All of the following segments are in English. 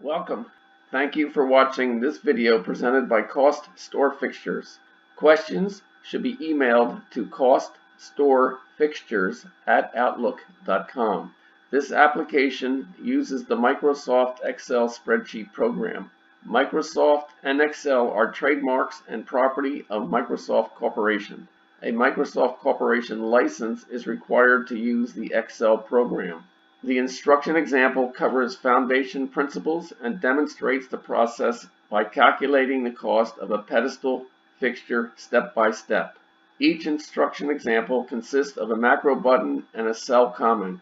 Welcome. Thank you for watching this video presented by CostStoreFixtures. Questions should be emailed to CostStoreFixtures@outlook.com. This application uses the Microsoft Excel spreadsheet program. Microsoft and Excel are trademarks and property of Microsoft Corporation. A Microsoft Corporation license is required to use the Excel program. The instruction example covers foundation principles and demonstrates the process by calculating the cost of a pedestal fixture step by step. Each instruction example consists of a macro button and a cell comment.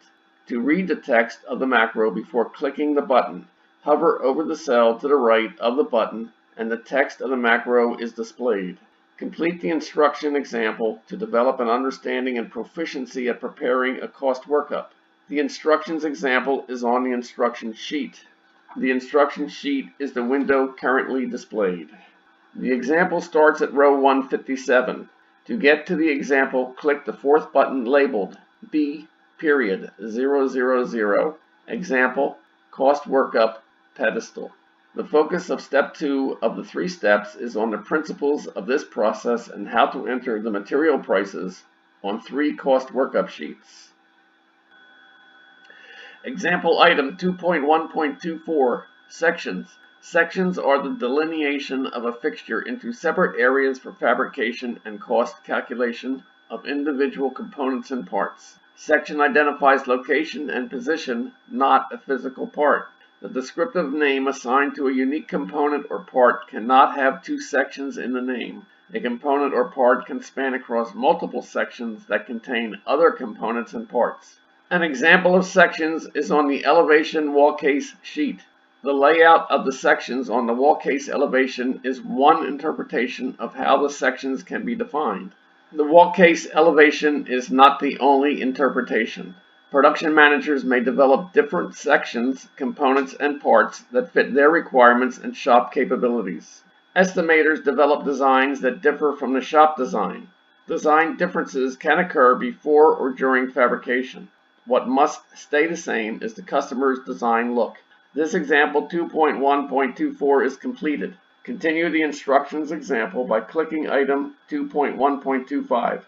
To read the text of the macro before clicking the button, hover over the cell to the right of the button and the text of the macro is displayed. Complete the instruction example to develop an understanding and proficiency at preparing a cost workup. The instructions example is on the instruction sheet. The instruction sheet is the window currently displayed. The example starts at row 157. To get to the example, click the fourth button labeled B.000 Example Cost Workup Pedestal. The focus of step 2 of the 3 steps is on the principles of this process and how to enter the material prices on 3 cost workup sheets. Example item 2.1.24 Sections. Sections are the delineation of a fixture into separate areas for fabrication and cost calculation of individual components and parts. Section identifies location and position, not a physical part. The descriptive name assigned to a unique component or part cannot have 2 sections in the name. A component or part can span across multiple sections that contain other components and parts. An example of sections is on the elevation wall case sheet. The layout of the sections on the wall case elevation is one interpretation of how the sections can be defined. The wall case elevation is not the only interpretation. Production managers may develop different sections, components, and parts that fit their requirements and shop capabilities. Estimators develop designs that differ from the shop design. Design differences can occur before or during fabrication. What must stay the same is the customer's design look. This example 2.1.24 is completed. Continue the instructions example by clicking item 2.1.25.